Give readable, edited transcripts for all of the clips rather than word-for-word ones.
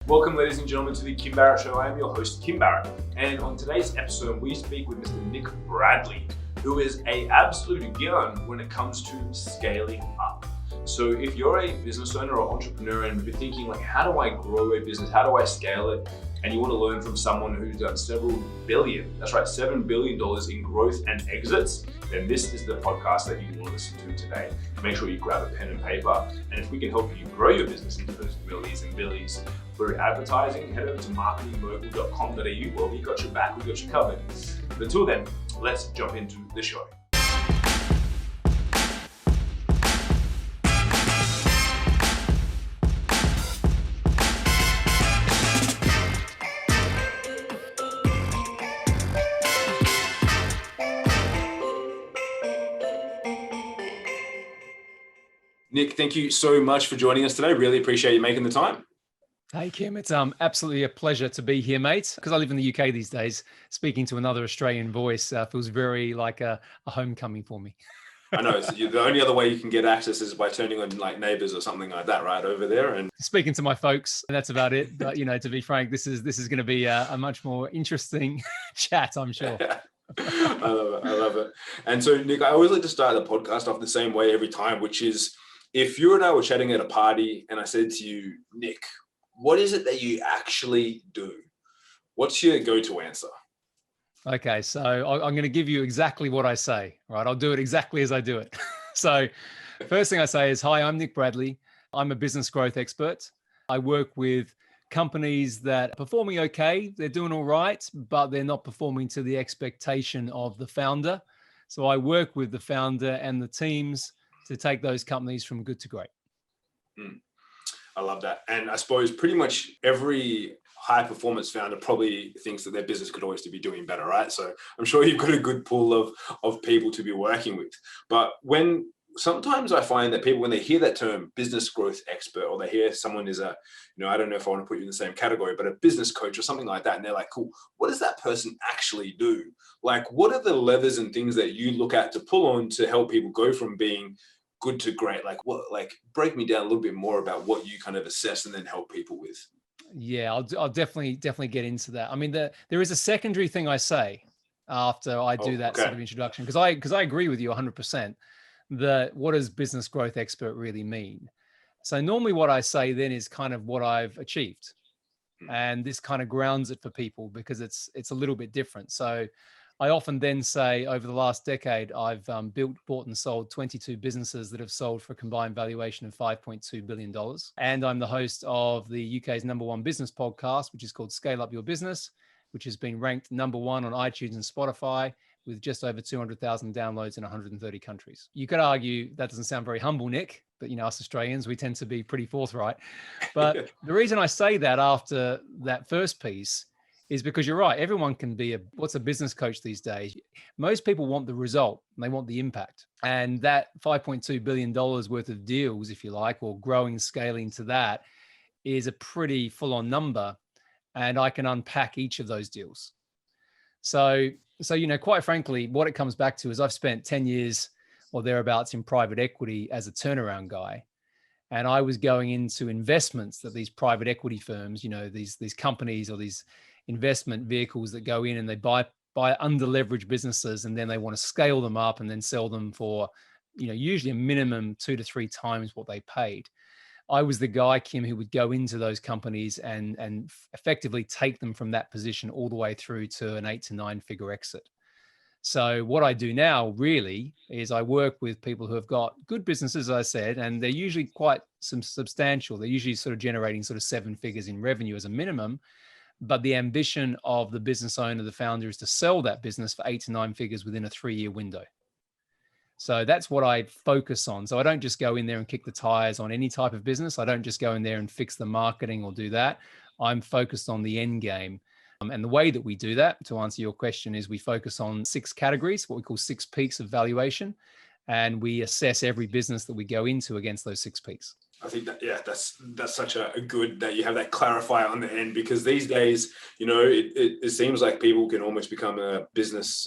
Welcome, ladies and gentlemen, to the Kim Barret Show. I am your host, Kim Barret, and on today's episode, we speak with Mr. Nick Bradley, who is an absolute gun when it comes to scaling up. So if you're a business owner or entrepreneur and you're thinking like, how do I grow a business? How do I scale it? And you want to learn from someone who's done several billion, that's right, $7 billion in growth and exits, then this is the podcast that you want to listen to today. Make sure you grab a pen and paper. And if we can help you grow your business into those millies and billies through advertising, head over to marketingmogul.com.au. Well, we got your back, we got you covered. But until then, let's jump into the show. Nick, thank you so much for joining us today. Really appreciate you making the time. Hey, Kim, it's absolutely a pleasure to be here, mate. Because I live in the UK these days, speaking to another Australian voice feels very like a homecoming for me. I know. So the only other way you can get access is by turning on like Neighbours or something like that, right, over there. And speaking to my folks, and that's about it. But, you know, to be frank, this is going to be a much more interesting chat, I'm sure. Yeah. I love it. And so, Nick, I always like to start the podcast off the same way every time, which is, if you and I were chatting at a party and I said to you, Nick, what is it that you actually do? What's your go-to answer? Okay, so I'm going to give you exactly what I say, right? I'll do it exactly as I do it. So first thing I say is, hi, I'm Nick Bradley. I'm a business growth expert. I work with companies that are performing okay. They're doing all right, but they're not performing to the expectation of the founder. So I work with the founder and the teams to take those companies from good to great. I love that. And I suppose pretty much every high performance founder probably thinks that their business could always be doing better, right? So I'm sure you've got a good pool of people to be working with. But sometimes I find that people, when they hear that term business growth expert, or they hear someone is a, I don't know if I want to put you in the same category, but a business coach or something like that. And they're like, cool, what does that person actually do? Like, what are the levers and things that you look at to pull on to help people go from being good to great? Like, break me down a little bit more about what you kind of assess and then help people with. Yeah, I'll definitely get into that. I mean, there is a secondary thing I say after I do that sort of introduction, because I agree with you 100% that what does business growth expert really mean? So normally what I say then is kind of what I've achieved. And this kind of grounds it for people because it's a little bit different. So I often then say over the last decade, I've built, bought and sold 22 businesses that have sold for a combined valuation of $5.2 billion. And I'm the host of the UK's #1 business podcast, which is called Scale Up Your Business, which has been ranked #1 on iTunes and Spotify with just over 200,000 downloads in 130 countries. You could argue that doesn't sound very humble, Nick, but us Australians, we tend to be pretty forthright. But the reason I say that after that first piece is because you're right. Everyone can be what's a business coach these days? Most people want the result and they want the impact. And that $5.2 billion worth of deals, if you like, or growing, scaling to that is a pretty full-on number. And I can unpack each of those deals. So, quite frankly, what it comes back to is I've spent 10 years or thereabouts in private equity as a turnaround guy. And I was going into investments that these private equity firms, these companies or these investment vehicles that go in and they buy under-leveraged businesses, and then they want to scale them up and then sell them for, usually a minimum 2 to 3 times what they paid. I was the guy, Kim, who would go into those companies and effectively take them from that position all the way through to an 8 to 9 figure exit. So what I do now really is I work with people who have got good businesses, as I said, and they're usually quite substantial. They're usually sort of generating sort of 7 figures in revenue as a minimum. But the ambition of the business owner, the founder, is to sell that business for 8 to 9 figures within a 3-year window. So that's what I focus on. So I don't just go in there and kick the tires on any type of business. I don't just go in there and fix the marketing or do that. I'm focused on the end game. And the way that we do that, to answer your question, is we focus on 6 categories, what we call 6 peaks of valuation. And we assess every business that we go into against those 6 peaks. I think that, that's such a good that you have that clarifier on the end, because these days, it seems like people can almost become a business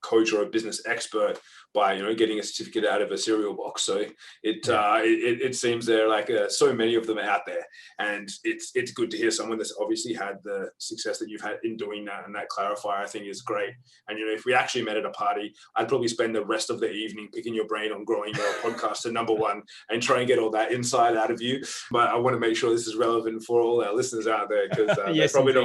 coach or a business expert by, getting a certificate out of a cereal box. So it seems there like so many of them out there, and it's good to hear someone that's obviously had the success that you've had in doing that, and that clarifier I think is great. And if we actually met at a party, I'd probably spend the rest of the evening picking your brain on growing your podcast to number one and try and get all that insight out of you. But I want to make sure this is relevant for all our listeners out there, because they're probably not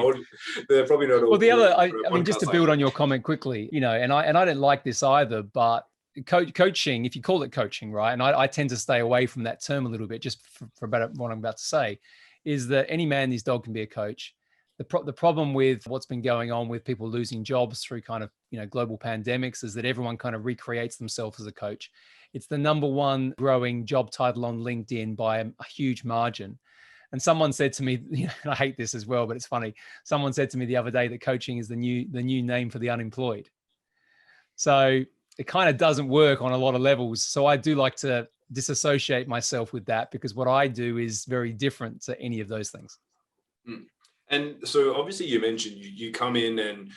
all. Well, the other, I mean, just to build on your comment quickly, and I didn't like this either, but coaching, if you call it coaching, right? And I tend to stay away from that term a little bit, just for about what I'm about to say, is that any man, his dog can be a coach. The problem with what's been going on with people losing jobs through kind of, global pandemics is that everyone kind of recreates themselves as a coach. It's the number one growing job title on LinkedIn by a huge margin. And someone said to me, and I hate this as well, but it's funny. Someone said to me the other day that coaching is the new name for the unemployed. So it kind of doesn't work on a lot of levels. So I do like to disassociate myself with that, because what I do is very different to any of those things. Mm. And so obviously you mentioned you come in and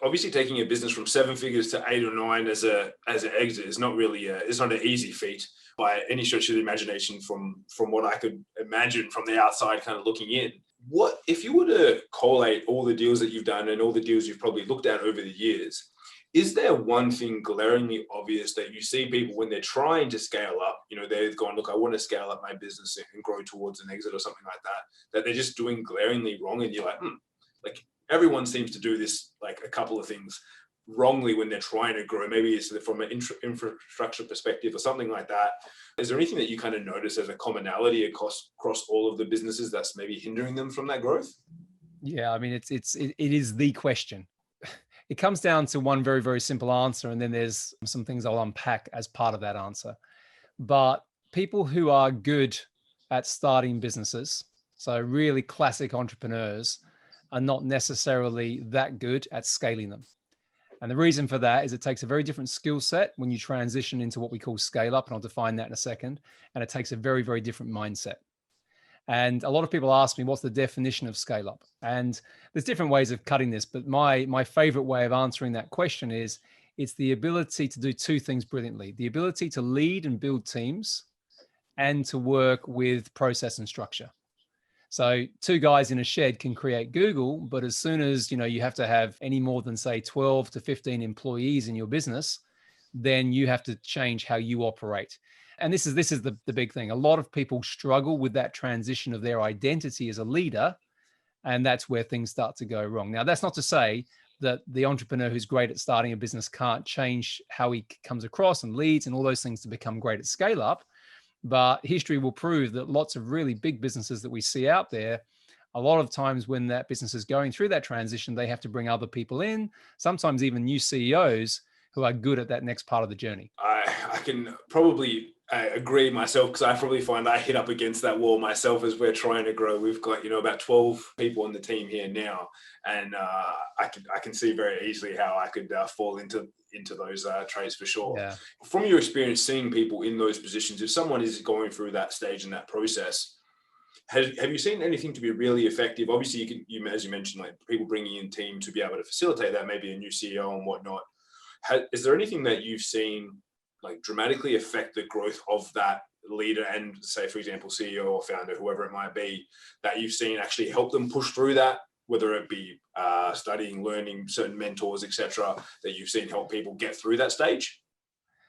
obviously taking a business from 7 figures to 8 or 9 as an exit is not really it's not an easy feat by any stretch of the imagination from what I could imagine from the outside kind of looking in. What if you were to collate all the deals that you've done and all the deals you've probably looked at over the years, is there one thing glaringly obvious that you see people when they're trying to scale up, they've gone, look, I want to scale up my business and grow towards an exit or something like that they're just doing glaringly wrong, and you're like, everyone seems to do this, like a couple of things wrongly when they're trying to grow. Maybe it's from an infrastructure perspective or something like that. Is there anything that you kind of notice as a commonality across all of the businesses that's maybe hindering them from that growth? Yeah, I mean, it is the question. It comes down to one very, very simple answer, and then there's some things I'll unpack as part of that answer. But people who are good at starting businesses, so really classic entrepreneurs, are not necessarily that good at scaling them. And the reason for that is it takes a very different skill set when you transition into what we call scale up, and I'll define that in a second. And it takes a very, very different mindset. And a lot of people ask me, what's the definition of scale up? And there's different ways of cutting this, but my favorite way of answering that question is it's the ability to do two things brilliantly: the ability to lead and build teams, and to work with process and structure. So 2 guys in a shed can create Google, but as soon as you have to have any more than say 12 to 15 employees in your business, then you have to change how you operate. And this is the big thing. A lot of people struggle with that transition of their identity as a leader, and that's where things start to go wrong. Now, that's not to say that the entrepreneur who's great at starting a business can't change how he comes across and leads and all those things to become great at scale up. But history will prove that lots of really big businesses that we see out there, a lot of times when that business is going through that transition, they have to bring other people in, sometimes even new CEOs who are good at that next part of the journey. I can probably agree myself, because I probably find I hit up against that wall myself as we're trying to grow. We've got about 12 people on the team here now, and I can see very easily how I could fall into those traits for sure. Yeah. From your experience seeing people in those positions, if someone is going through that stage and that process, have you seen anything to be really effective? Obviously, as you mentioned, like people bringing in team to be able to facilitate that, maybe a new CEO and whatnot. Is there anything that you've seen like dramatically affect the growth of that leader and, say, for example, CEO or founder, whoever it might be, that you've seen actually help them push through that, whether it be studying, learning, certain mentors, etc., that you've seen help people get through that stage?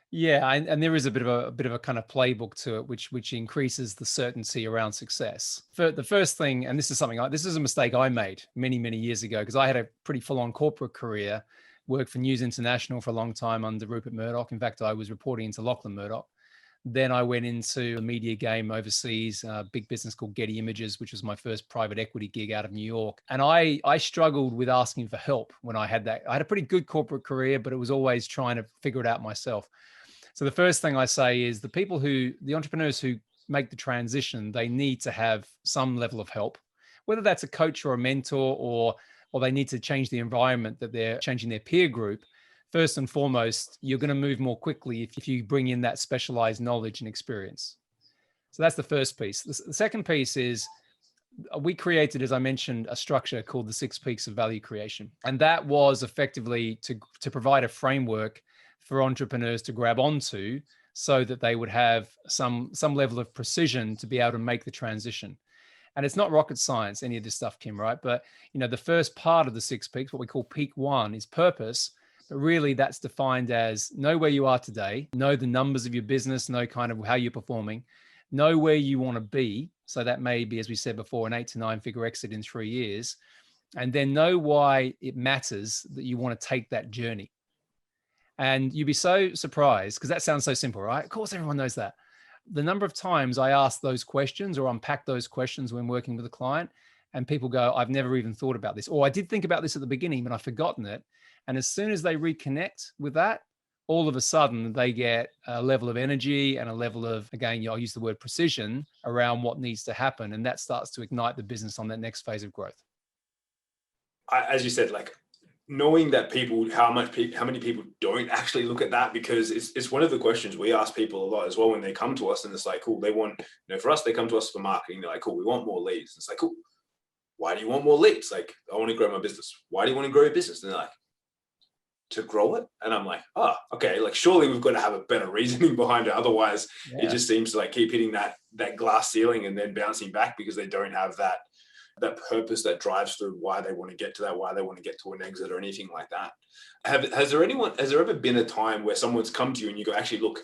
Yeah, and there is a bit of a kind of playbook to it, which increases the certainty around success. The first thing, and this is a mistake I made many years ago, because I had a pretty full-on corporate career, worked for News International for a long time under Rupert Murdoch. In fact, I was reporting into Lachlan Murdoch. Then I went into a media game overseas, a big business called Getty Images, which was my first private equity gig out of New York. And I struggled with asking for help when I had that. I had a pretty good corporate career, but it was always trying to figure it out myself. So the first thing I say is the entrepreneurs who make the transition, they need to have some level of help, whether that's a coach or a mentor, or they need to change the environment that they're changing their peer group. First and foremost, you're going to move more quickly if you bring in that specialized knowledge and experience. So that's the first piece. The second piece is we created, as I mentioned, a structure called the 6 Peaks of Value Creation. And that was effectively to provide a framework for entrepreneurs to grab onto so that they would have some level of precision to be able to make the transition. And it's not rocket science, any of this stuff, Kim, right? But, the first part of the 6 peaks, what we call peak 1, is purpose. But really that's defined as know where you are today, know the numbers of your business, know kind of how you're performing, know where you want to be. So that may be, as we said before, an 8 to 9 figure exit in 3 years. And then know why it matters that you want to take that journey. And you'd be so surprised, because that sounds so simple, right? Of course, everyone knows that. The number of times I ask those questions or unpack those questions when working with a client, and people go, I've never even thought about this. Or I did think about this at the beginning, but I've forgotten it. And as soon as they reconnect with that, all of a sudden they get a level of energy and a level of, again, I'll use the word precision around what needs to happen. And that starts to ignite the business on that next phase of growth. As you said, like knowing that how many people don't actually look at that, because it's one of the questions we ask people a lot as well when they come to us, and it's like, cool, they want, for us, they come to us for marketing. They're like, cool, we want more leads. It's like, cool, why do you want more leads? Like, I want to grow my business. Why do you want to grow your business? And they're like, to grow it. And I'm like, oh, okay, like surely we've got to have a better reasoning behind it. Otherwise it just seems to like keep hitting that glass ceiling and then bouncing back, because they don't have that purpose that drives through why they want to get to that, why they want to get to an exit or anything like that. Has there ever been a time where someone's come to you and you go, actually, look,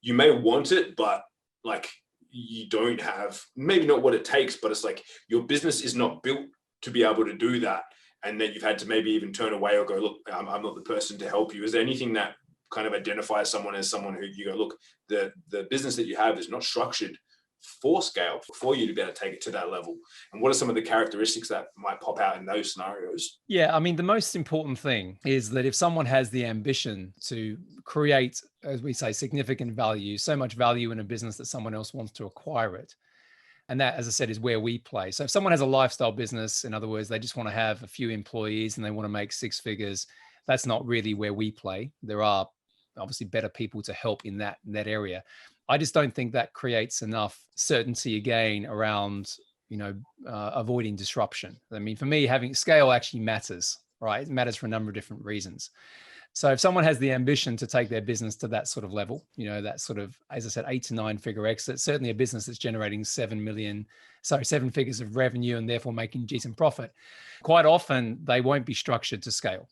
you may want it, but like you don't have, maybe not what it takes, but it's like your business is not built to be able to do that. And then you've had to maybe even turn away or go, look, I'm not the person to help you. Is there anything that kind of identifies someone as someone who you go, look, the business that you have is not structured for scale for you to be able to take it to that level? And what are some of the characteristics that might pop out in those scenarios? Yeah, I mean, the most important thing is that if someone has the ambition to create, as we say, significant value, so much value in a business that someone else wants to acquire it. And that, as I said, is where we play. So if someone has a lifestyle business, in other words, they just want to have a few employees and they want to make 6 figures, that's not really where we play. There are obviously better people to help in that area. I just don't think that creates enough certainty again around, avoiding disruption. I mean, for me, having scale actually matters, right? It matters for a number of different reasons. So if someone has the ambition to take their business to that sort of level, that sort of, as I said, 8 to 9 figure exit, certainly a business that's generating 7 figures of revenue and therefore making decent profit, quite often they won't be structured to scale.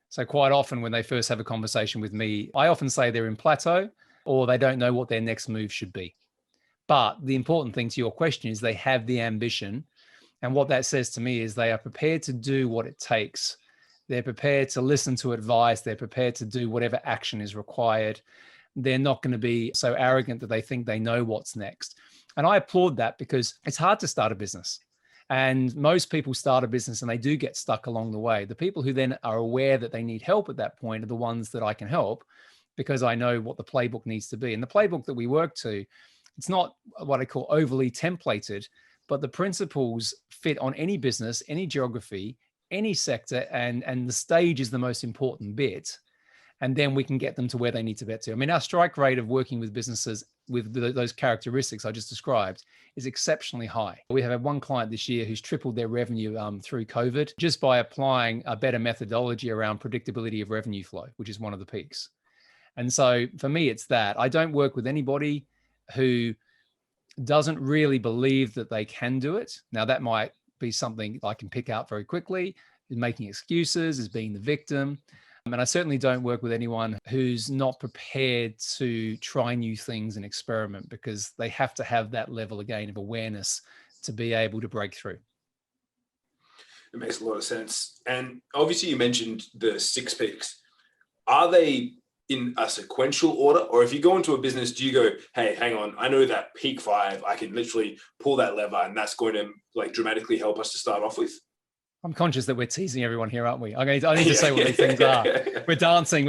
So quite often when they first have a conversation with me, I often say they're in plateau or they don't know what their next move should be. But the important thing to your question is they have the ambition. And what that says to me is they are prepared to do what it takes. They're prepared to listen to advice. They're prepared to do whatever action is required. They're not going to be so arrogant that they think they know what's next. And I applaud that, because it's hard to start a business. And most people start a business and they do get stuck along the way. The people who then are aware that they need help at that point are the ones that I can help, because I know what the playbook needs to be. And the playbook that we work to, it's not what I call overly templated, but the principles fit on any business, any geography, any sector, and the stage is the most important bit. And then we can get them to where they need to get to. I mean, our strike rate of working with businesses with those characteristics I just described is exceptionally high. We have had one client this year who's tripled their revenue through COVID just by applying a better methodology around predictability of revenue flow, which is one of the peaks. And so for me, it's that. I don't work with anybody who doesn't really believe that they can do it. Now, that might be something I can pick out very quickly, is making excuses, is being the victim. And I certainly don't work with anyone who's not prepared to try new things and experiment, because they have to have that level, again, of awareness to be able to break through. It makes a lot of sense. And obviously you mentioned the 6 peaks. Are they in a sequential order? Or if you go into a business, do you go, hey, hang on, I know that peak 5, I can literally pull that lever and that's going to like dramatically help us to start off with? I'm conscious that we're teasing everyone here, aren't we? I need to say what these things are. We're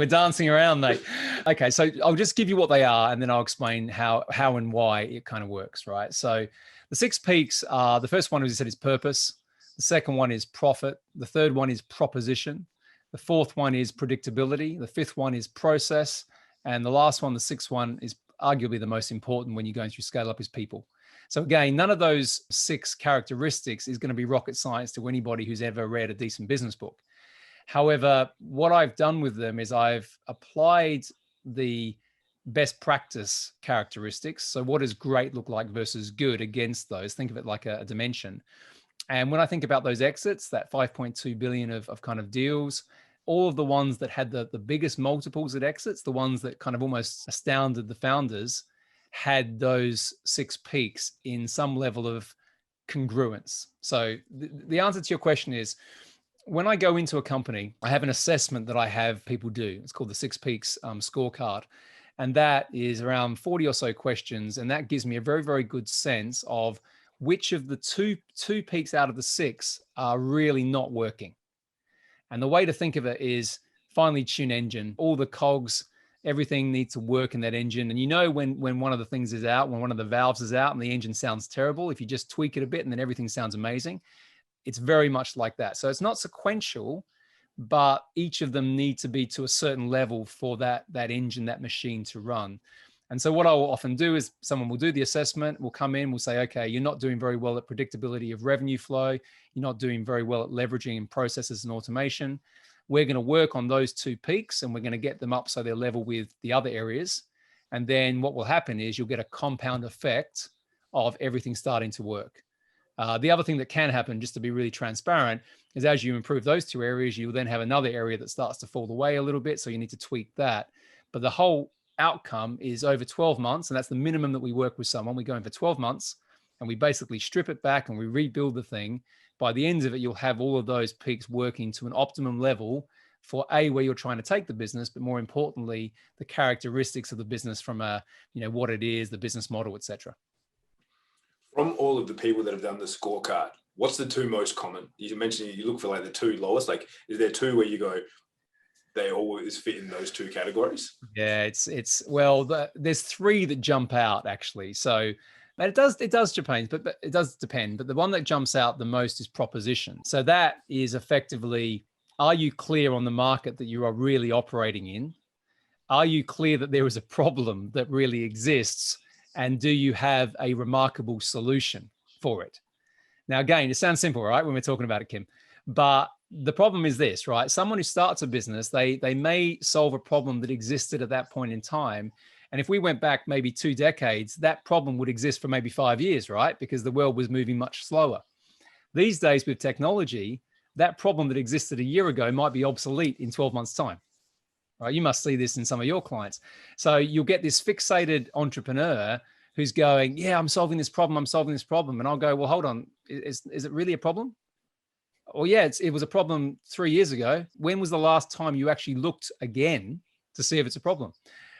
dancing around, mate. Okay, so I'll just give you what they are, and then I'll explain how and why it kind of works, right? So the 6 peaks are, the first one, as I said, is purpose. The second one is profit. The third one is proposition. The fourth one is predictability. The fifth one is process. And the last one, the 6th one, is arguably the most important when you're going through scale up, is people. So again, none of those 6 characteristics is going to be rocket science to anybody who's ever read a decent business book. However, what I've done with them is I've applied the best practice characteristics. So what does great look like versus good against those? Think of it like a dimension. And when I think about those exits, that 5.2 billion of kind of deals, all of the ones that had the biggest multiples at exits, the ones that kind of almost astounded the founders, had those 6 peaks in some level of congruence. So the answer to your question is, when I go into a company, I have an assessment that I have people do. It's called the 6 Peaks scorecard. And that is around 40 or so questions. And that gives me a very, very good sense of which of the two peaks out of the 6 are really not working. And the way to think of it is finely tune engine, all the cogs, everything needs to work in that engine. And you know, when one of the things is out, when one of the valves is out and the engine sounds terrible, if you just tweak it a bit and then everything sounds amazing. It's very much like that. So it's not sequential, but each of them need to be to a certain level for that engine, that machine to run. And so what I will often do is someone will do the assessment, will come in, will say, okay, you're not doing very well at predictability of revenue flow. You're not doing very well at leveraging in processes and automation. We're going to work on those 2 peaks and we're going to get them up so they're level with the other areas. And then what will happen is you'll get a compound effect of everything starting to work. The other thing that can happen, just to be really transparent, is as you improve those 2 areas, you'll then have another area that starts to fall away a little bit. So you need to tweak that. But the whole outcome is over 12 months. And that's the minimum that we work with someone. We go in for 12 months and we basically strip it back and we rebuild the thing. By the end of it, you'll have all of those peaks working to an optimum level for where you're trying to take the business, but more importantly, the characteristics of the business from what it is, the business model, etc. From all of the people that have done the scorecard, what's the 2 most common? You mentioned you look for like the 2 lowest. Like, is there 2 where you go, they always fit in those 2 categories? Yeah, there's 3 that jump out actually. So it does depend, but it does depend. But the one that jumps out the most is proposition. So that is effectively, are you clear on the market that you are really operating in? Are you clear that there is a problem that really exists? And do you have a remarkable solution for it? Now, again, it sounds simple, right, when we're talking about it, Kim, but the problem is this, right? Someone who starts a business, they may solve a problem that existed at that point in time. And if we went back maybe 2 decades, that problem would exist for maybe 5 years, right? Because the world was moving much slower. These days with technology, that problem that existed a year ago might be obsolete in 12 months' time. Right? You must see this in some of your clients. So you'll get this fixated entrepreneur who's going, yeah, I'm solving this problem. And I'll go, well, hold on. Is it really a problem? Well, yeah, it was a problem 3 years ago. When was the last time you actually looked again to see if it's a problem?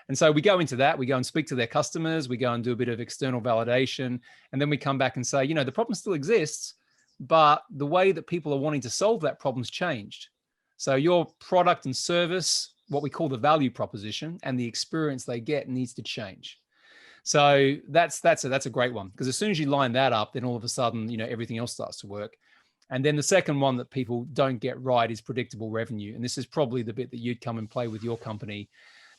And so we go into that, we go and speak to their customers, we go and do a bit of external validation. And then we come back and say, the problem still exists, but the way that people are wanting to solve that problem's changed. So your product and service, what we call the value proposition, and the experience they get needs to change. So that's a great one, because as soon as you line that up, then all of a sudden, everything else starts to work. And then the second one that people don't get right is predictable revenue. And this is probably the bit that you'd come and play with your company,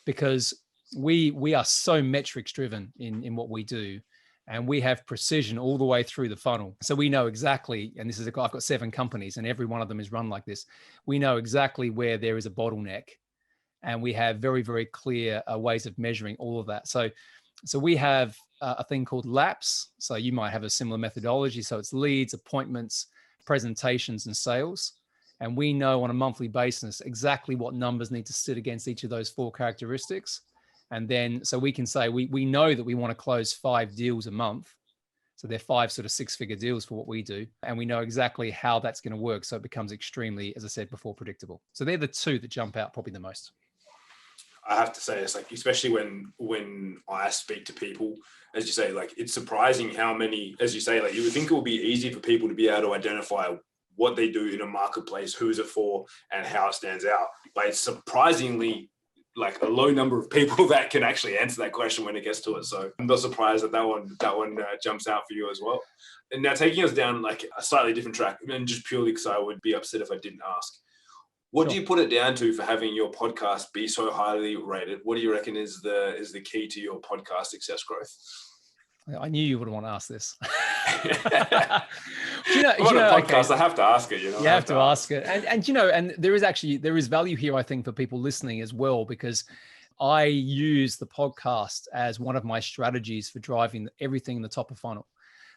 because we are so metrics driven in what we do. And we have precision all the way through the funnel. So we know exactly, and I've got 7 companies and every one of them is run like this. We know exactly where there is a bottleneck, and we have very, very clear ways of measuring all of that. So we have a thing called LAPS. So you might have a similar methodology. So it's leads, appointments, presentations, and sales. And we know on a monthly basis exactly what numbers need to sit against each of those 4 characteristics. And then, so we can say, we know that we want to close 5 deals a month. So they're 5 sort of 6-figure deals for what we do. And we know exactly how that's going to work. So it becomes extremely, as I said before, predictable. So they're the 2 that jump out probably the most. I have to say, it's like, especially when I speak to people, as you say, like, it's surprising how many, as you say, like, you would think it would be easy for people to be able to identify what they do in a marketplace, who's it for, and how it stands out. But it's surprisingly like a low number of people that can actually answer that question when it gets to it. So I'm not surprised that one jumps out for you as well. And now taking us down like a slightly different track, and just purely because I would be upset if I didn't ask. What do you put it down to for having your podcast be so highly rated? What do you reckon is the key to your podcast success growth? I knew you would want to ask this. On a podcast, okay, I have to ask it. You have to ask it, and there is value here, I think, for people listening as well, because I use the podcast as one of my strategies for driving everything in the top of funnel.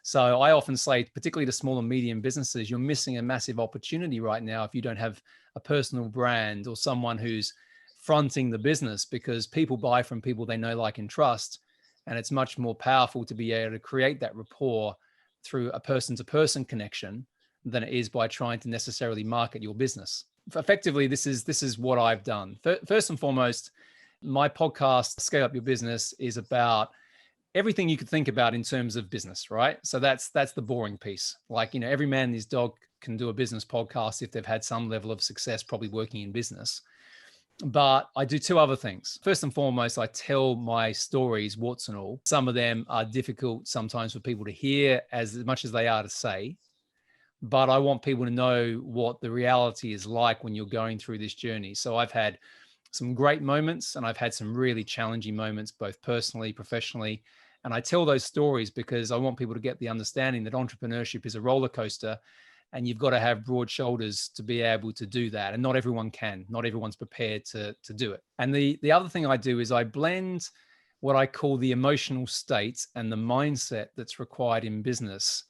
So I often say, particularly to small and medium businesses, you're missing a massive opportunity right now if you don't have a personal brand or someone who's fronting the business, because people buy from people they know, like, and trust. And it's much more powerful to be able to create that rapport through a person-to-person connection than it is by trying to necessarily market your business. Effectively, this is what I've done. First and foremost, my podcast, Scale Up Your Business, is about everything you could think about in terms of business, right? So that's the boring piece. Like, every man and his dog can do a business podcast if they've had some level of success, probably working in business. But I do two other things. First and foremost, I tell my stories, warts and all. Some of them are difficult sometimes for people to hear as much as they are to say. But I want people to know what the reality is like when you're going through this journey. So I've had some great moments and I've had some really challenging moments, both personally, professionally. And I tell those stories because I want people to get the understanding that entrepreneurship is a roller coaster, and you've got to have broad shoulders to be able to do that. And not everyone can, not everyone's prepared to do it. And the other thing I do is I blend what I call the emotional state and the mindset that's required in business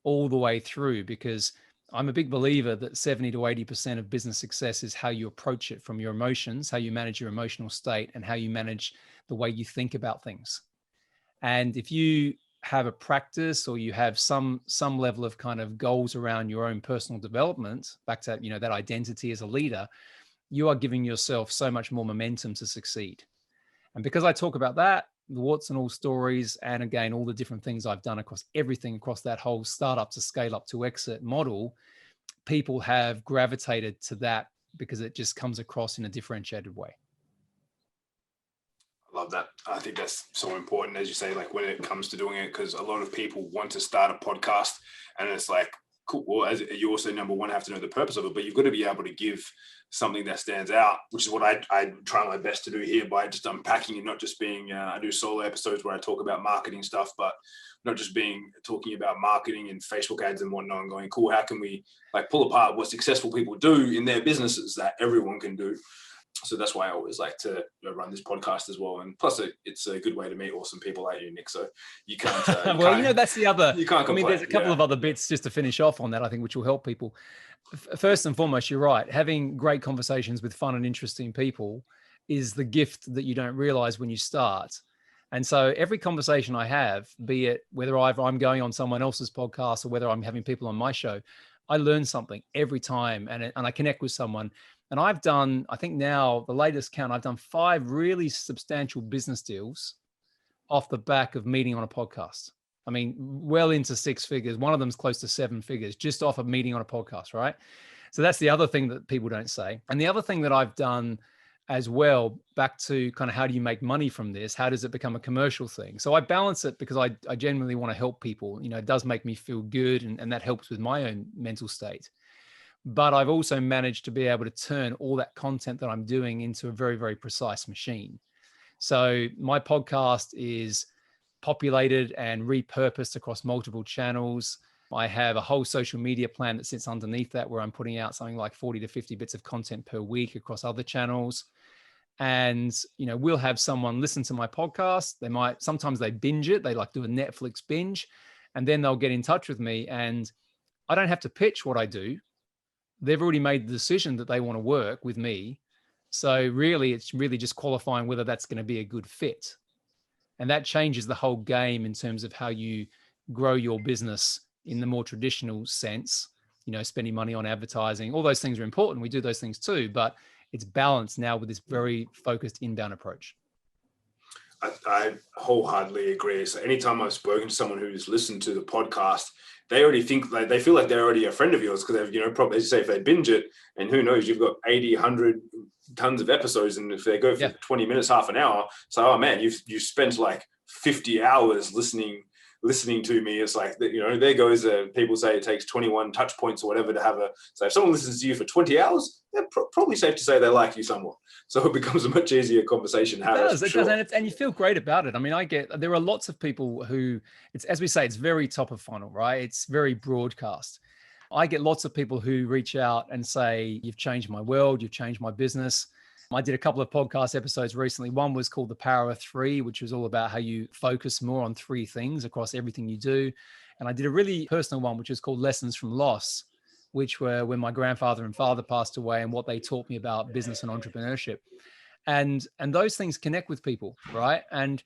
all the way through, because I'm a big believer that 70 to 80% of business success is how you approach it from your emotions, how you manage your emotional state, and how you manage the way you think about things. And if you have a practice, or you have some level of kind of goals around your own personal development, back to that identity as a leader, you are giving yourself so much more momentum to succeed. And because I talk about that, the warts and all stories, and again, all the different things I've done across everything, across that whole startup to scale up to exit model, people have gravitated to that because it just comes across in a differentiated way. Love that. I think that's so important, as you say, like when it comes to doing it, because a lot of people want to start a podcast and it's like, cool. Well, as you also, number one, have to know the purpose of it, but you've got to be able to give something that stands out, which is what I try my best to do here by just unpacking and not just being, I do solo episodes where I talk about marketing stuff, but not just talking about marketing and Facebook ads and whatnot, and going, cool, how can we like pull apart what successful people do in their businesses that everyone can do? So that's why I always like to run this podcast as well. And plus it's a good way to meet awesome people like you, Nick. So you can't, that's the other, you can't complain. There's a couple of other bits just to finish off on that, I think, which will help people. First and foremost, you're right. Having great conversations with fun and interesting people is the gift that you don't realize when you start. And so every conversation I have, be it whether I'm going on someone else's podcast or whether I'm having people on my show, I learn something every time, and I connect with someone. And I've done, I think now the latest count, I've done 5 really substantial business deals off the back of meeting on a podcast. I mean, well into 6 figures. One of them's close to 7 figures just off of meeting on a podcast, right? So that's the other thing that people don't say. And the other thing that I've done as well, back to kind of how do you make money from this? How does it become a commercial thing? So I balance it because I genuinely want to help people. It does make me feel good, and that helps with my own mental state. But I've also managed to be able to turn all that content that I'm doing into a very, very precise machine. So my podcast is populated and repurposed across multiple channels. I have a whole social media plan that sits underneath that, where I'm putting out something like 40 to 50 bits of content per week across other channels. And, we'll have someone listen to my podcast. Sometimes they binge it. They like do a Netflix binge, and then they'll get in touch with me, and I don't have to pitch what I do. They've already made the decision that they want to work with me. So really, it's really just qualifying whether that's going to be a good fit. And that changes the whole game in terms of how you grow your business in the more traditional sense. Spending money on advertising, all those things are important. We do those things too, but it's balanced now with this very focused inbound approach. I wholeheartedly agree. So anytime I've spoken to someone who's listened to the podcast, they already think like they feel like they're already a friend of yours, because they've, probably, as you say, if they binge it, and who knows, you've got 80, 100 tons of episodes, and if they go for 20 minutes, half an hour, so, oh man, you've spent like 50 hours listening listening to me, it's like, there goes, people say it takes 21 touch points or whatever to have so if someone listens to you for 20 hours, they're probably safe to say they like you somewhat. So it becomes a much easier conversation. It does, and you feel great about it. I mean, there are lots of people who, it's, as we say, it's very top of funnel, right? It's very broadcast. I get lots of people who reach out and say, you've changed my world, you've changed my business. I did a couple of podcast episodes recently. One was called The Power of Three, which was all about how you focus more on three things across everything you do. And I did a really personal one, which is called Lessons from Loss, which were when my grandfather and father passed away and what they taught me about business and entrepreneurship. And those things connect with people, right? And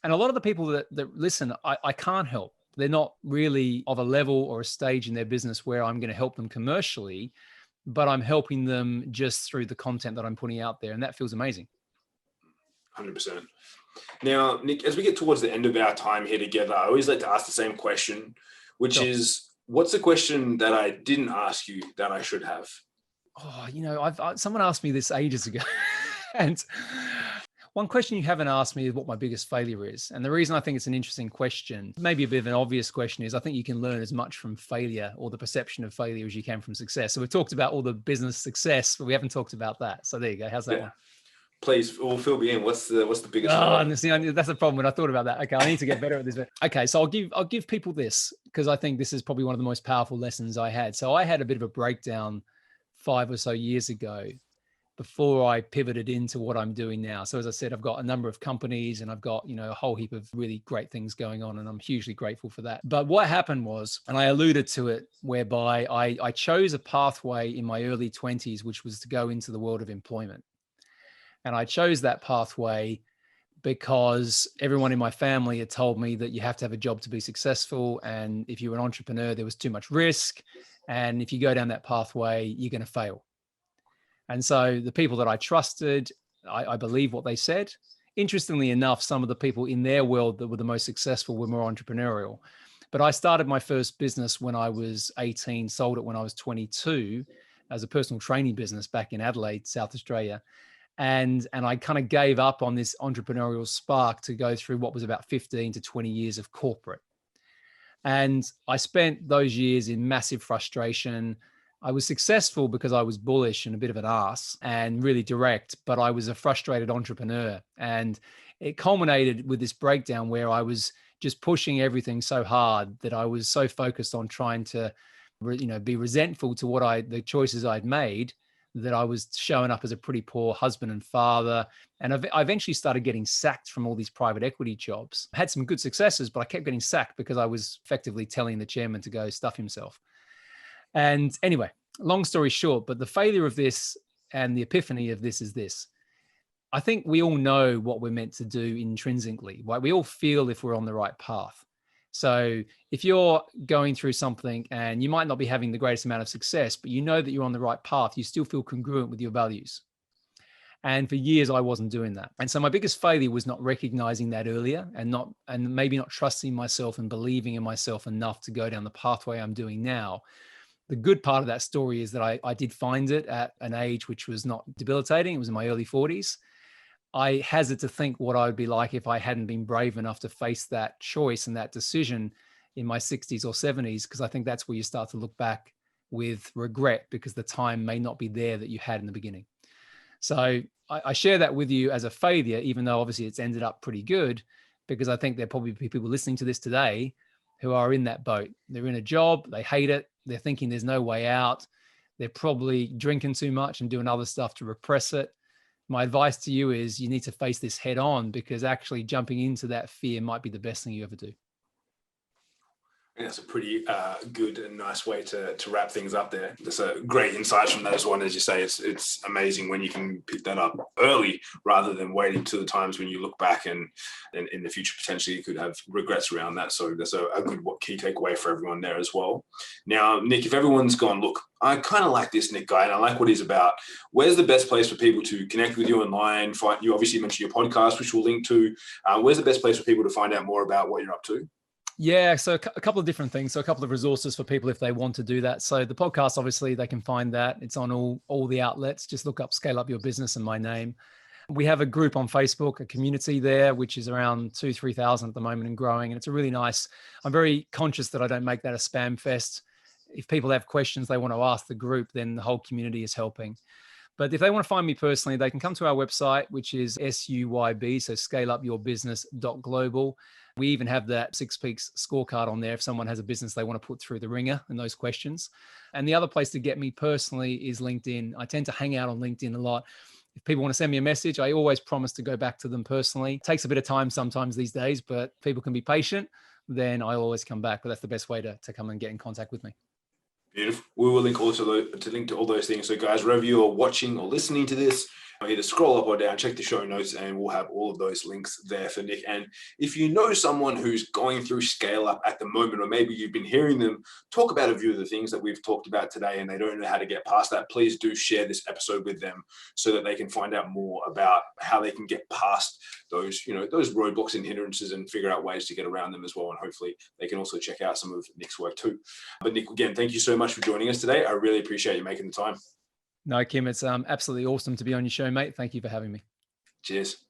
a lot of the people that listen, I can't help. They're not really of a level or a stage in their business where I'm going to help them commercially, but I'm helping them just through the content that I'm putting out there. And that feels amazing. 100%. Now, Nick, as we get towards the end of our time here together, I always like to ask the same question, which is, what's the question that I didn't ask you that I should have? Oh, someone asked me this ages ago. And one question you haven't asked me is what my biggest failure is. And the reason I think it's an interesting question, maybe a bit of an obvious question, is I think you can learn as much from failure or the perception of failure as you can from success. So we've talked about all the business success, but we haven't talked about that. So there you go. How's that one? Please, or fill me in. What's the biggest? That's the problem when I thought about that. Okay, I need to get better at this. Okay, so I'll give people this because I think this is probably one of the most powerful lessons I had. So I had a bit of a breakdown 5 or so years ago before I pivoted into what I'm doing now. So as I said, I've got a number of companies and I've got, a whole heap of really great things going on, and I'm hugely grateful for that. But what happened was, and I alluded to it, whereby I chose a pathway in my early 20s, which was to go into the world of employment. And I chose that pathway because everyone in my family had told me that you have to have a job to be successful. And if you're an entrepreneur, there was too much risk. And if you go down that pathway, you're going to fail. And so the people that I trusted, I believe what they said. Interestingly enough, some of the people in their world that were the most successful were more entrepreneurial. But I started my first business when I was 18, sold it when I was 22 as a personal training business back in Adelaide, South Australia. And I kind of gave up on this entrepreneurial spark to go through what was about 15 to 20 years of corporate. And I spent those years in massive frustration. I was successful because I was bullish and a bit of an ass and really direct, but I was a frustrated entrepreneur. And it culminated with this breakdown where I was just pushing everything so hard that I was so focused on trying to, be resentful to the choices I'd made, that I was showing up as a pretty poor husband and father. And I eventually started getting sacked from all these private equity jobs. I had some good successes, but I kept getting sacked because I was effectively telling the chairman to go stuff himself. And anyway, long story short, but the failure of this and the epiphany of this is this. I think we all know what we're meant to do intrinsically, right? We all feel if we're on the right path. So if you're going through something and you might not be having the greatest amount of success, but you know that you're on the right path, you still feel congruent with your values. And for years, I wasn't doing that. And so my biggest failure was not recognizing that earlier and maybe not trusting myself and believing in myself enough to go down the pathway I'm doing now. The good part of that story is that I did find it at an age which was not debilitating. It was in my early 40s. I hazard to think what I would be like if I hadn't been brave enough to face that choice and that decision in my 60s or 70s, because I think that's where you start to look back with regret because the time may not be there that you had in the beginning. So I share that with you as a failure, even though obviously it's ended up pretty good, because I think there'll probably be people listening to this today who are in that boat. They're in a job, they hate it, they're thinking there's no way out. They're probably drinking too much and doing other stuff to repress it. My advice to you is you need to face this head on, because actually jumping into that fear might be the best thing you ever do. And that's a pretty good and nice way to wrap things up there. There's a great insight from that as well. As you say, it's amazing when you can pick that up early rather than waiting to the times when you look back and in the future, potentially you could have regrets around that. So there's a good key takeaway for everyone there as well. Now, Nick, if everyone's gone, look, I kind of like this Nick guy and I like what he's about, where's the best place for people to connect with you online? You obviously mentioned your podcast, which we'll link to. Where's the best place for people to find out more about what you're up to? Yeah, so a couple of different things. So a couple of resources for people if they want to do that. So the podcast, obviously, they can find that. It's on all the outlets. Just look up Scale Up Your Business and my name. We have a group on Facebook, a community there, which is around 3,000 at the moment and growing. And it's a really nice, I'm very conscious that I don't make that a spam fest. If people have questions they want to ask the group, then the whole community is helping. But if they want to find me personally, they can come to our website, which is SUYB, so scaleupyourbusiness.global. We even have that 6 Peaks scorecard on there if someone has a business they want to put through the ringer and those questions. And the other place to get me personally is LinkedIn. I tend to hang out on LinkedIn a lot. If people want to send me a message, I always promise to go back to them personally. It takes a bit of time sometimes these days, but people can be patient. Then I always come back. But that's the best way to come and get in contact with me. Beautiful. We will link also to link to all those things. So guys, wherever you are watching or listening to this, either scroll up or down, check the show notes, and we'll have all of those links there for Nick. And if you know someone who's going through scale up at the moment, or maybe you've been hearing them talk about a few of the things that we've talked about today and they don't know how to get past that, please do share this episode with them so that they can find out more about how they can get past those, those roadblocks and hindrances and figure out ways to get around them as well. And hopefully they can also check out some of Nick's work too. But Nick, again, thank you so much for joining us today. I really appreciate you making the time. No, Kim, it's absolutely awesome to be on your show, mate. Thank you for having me. Cheers.